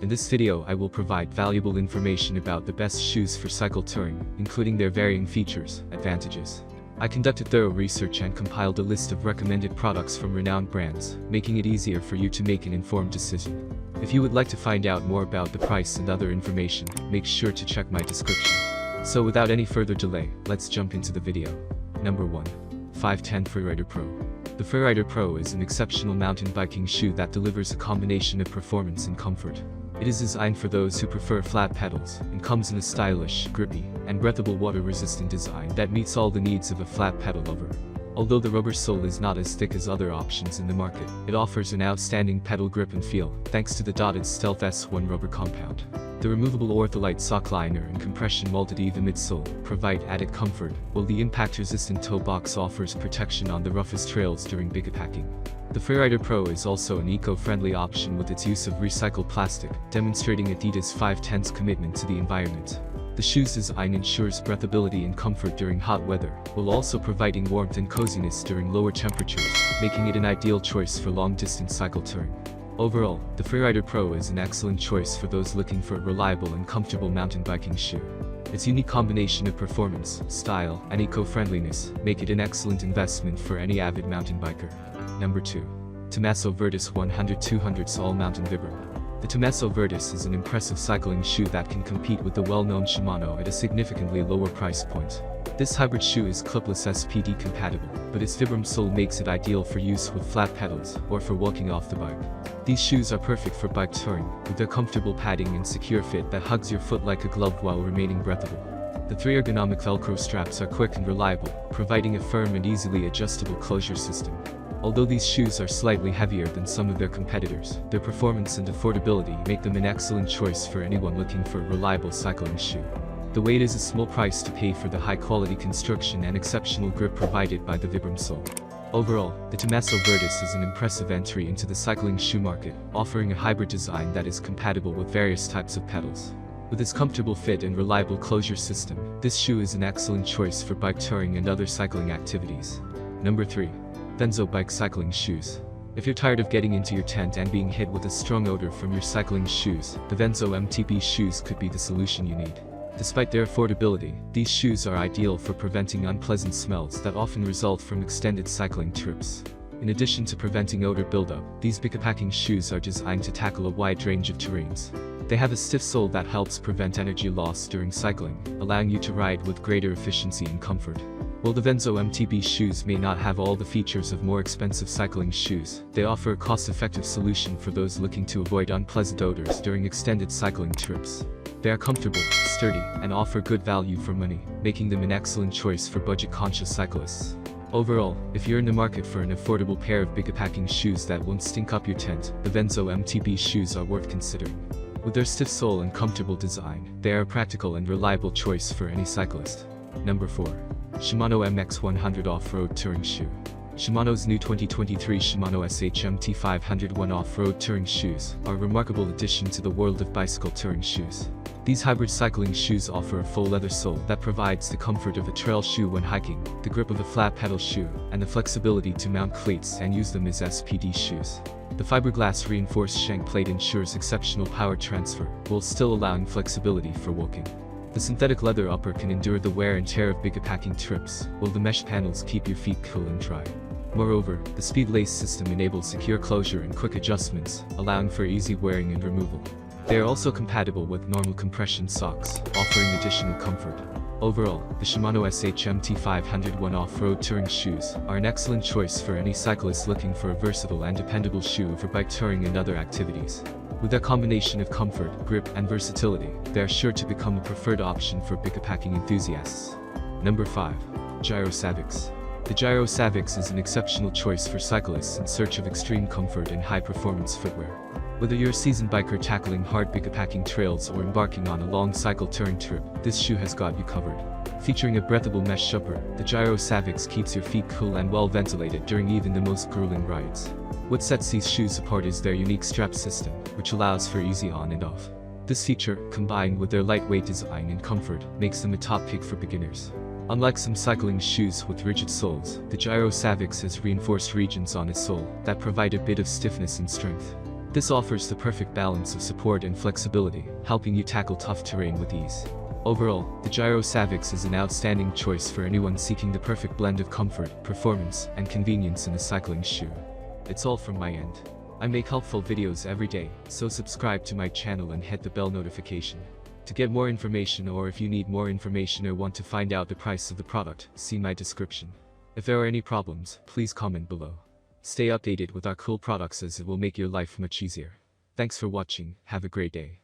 In this video I will provide valuable information about the best shoes for cycle touring, including their varying features, advantages. I conducted thorough research and compiled a list of recommended products from renowned brands, making it easier for you to make an informed decision. If you would like to find out more about the price and other information, make sure to check my description. So without any further delay, let's jump into the video. Number 1. 510 Freerider Pro. The Freerider Pro is an exceptional mountain biking shoe that delivers a combination of performance and comfort. It is designed for those who prefer flat pedals, and comes in a stylish, grippy, and breathable water-resistant design that meets all the needs of a flat pedal lover. Although the rubber sole is not as thick as other options in the market, it offers an outstanding pedal grip and feel, thanks to the dotted Stealth S1 rubber compound. The removable Ortholite sock liner and compression-molded EVA midsole provide added comfort, while the impact-resistant toe box offers protection on the roughest trails during bikepacking. The Freerider Pro is also an eco-friendly option with its use of recycled plastic, demonstrating Adidas 510's commitment to the environment. The shoe's design ensures breathability and comfort during hot weather, while also providing warmth and coziness during lower temperatures, making it an ideal choice for long-distance cycle touring. Overall, the Freerider Pro is an excellent choice for those looking for a reliable and comfortable mountain biking shoe. Its unique combination of performance, style, and eco-friendliness make it an excellent investment for any avid mountain biker. Number 2. Tommaso Verdis 100-200 All-Mountain Vibram. The Tommaso Verdis is an impressive cycling shoe that can compete with the well-known Shimano at a significantly lower price point. This hybrid shoe is clipless SPD compatible, but its Vibram sole makes it ideal for use with flat pedals or for walking off the bike. These shoes are perfect for bike touring, with their comfortable padding and secure fit that hugs your foot like a glove while remaining breathable. The 3 ergonomic Velcro straps are quick and reliable, providing a firm and easily adjustable closure system. Although these shoes are slightly heavier than some of their competitors, their performance and affordability make them an excellent choice for anyone looking for a reliable cycling shoe. The weight is a small price to pay for the high-quality construction and exceptional grip provided by the Vibram sole. Overall, the Tommaso Verdis is an impressive entry into the cycling shoe market, offering a hybrid design that is compatible with various types of pedals. With its comfortable fit and reliable closure system, this shoe is an excellent choice for bike touring and other cycling activities. Number 3. Venzo Bike Cycling Shoes. If you're tired of getting into your tent and being hit with a strong odor from your cycling shoes, the Venzo MTB shoes could be the solution you need. Despite their affordability, these shoes are ideal for preventing unpleasant smells that often result from extended cycling trips. In addition to preventing odor buildup, these bikepacking shoes are designed to tackle a wide range of terrains. They have a stiff sole that helps prevent energy loss during cycling, allowing you to ride with greater efficiency and comfort. While the Venzo MTB shoes may not have all the features of more expensive cycling shoes, they offer a cost-effective solution for those looking to avoid unpleasant odors during extended cycling trips. They are comfortable, sturdy, and offer good value for money, making them an excellent choice for budget-conscious cyclists. Overall, if you're in the market for an affordable pair of bikepacking shoes that won't stink up your tent, the Venzo MTB shoes are worth considering. With their stiff sole and comfortable design, they are a practical and reliable choice for any cyclist. Number 4. Shimano MX100 Off-Road Touring Shoe. Shimano's new 2023 Shimano SHMT 501 off-road touring shoes are a remarkable addition to the world of bicycle touring shoes. These hybrid cycling shoes offer a full leather sole that provides the comfort of a trail shoe when hiking, the grip of a flat pedal shoe, and the flexibility to mount cleats and use them as SPD shoes. The fiberglass reinforced shank plate ensures exceptional power transfer, while still allowing flexibility for walking. The synthetic leather upper can endure the wear and tear of bikepacking trips, while the mesh panels keep your feet cool and dry. Moreover, the speed lace system enables secure closure and quick adjustments, allowing for easy wearing and removal. They are also compatible with normal compression socks, offering additional comfort. Overall, the Shimano SHMT 501 off-road touring shoes are an excellent choice for any cyclist looking for a versatile and dependable shoe for bike touring and other activities. With their combination of comfort, grip, and versatility, they are sure to become a preferred option for bikepacking enthusiasts. Number 5. Giro Savix. The Giro Savix is an exceptional choice for cyclists in search of extreme comfort and high-performance footwear. Whether you're a seasoned biker tackling hard bikepacking trails or embarking on a long cycle touring trip, this shoe has got you covered. Featuring a breathable mesh upper, the Giro Savix keeps your feet cool and well ventilated during even the most grueling rides. What sets these shoes apart is their unique strap system, which allows for easy on and off. This feature, combined with their lightweight design and comfort, makes them a top pick for beginners. Unlike some cycling shoes with rigid soles, the Giro Savix has reinforced regions on its sole that provide a bit of stiffness and strength. This offers the perfect balance of support and flexibility, helping you tackle tough terrain with ease. Overall, the Giro Savix is an outstanding choice for anyone seeking the perfect blend of comfort, performance, and convenience in a cycling shoe. It's all from my end. I make helpful videos every day, so subscribe to my channel and hit the bell notification. To get more information, or if you need more information or want to find out the price of the product, see my description. If there are any problems, please comment below. Stay updated with our cool products as it will make your life much easier. Thanks for watching, have a great day.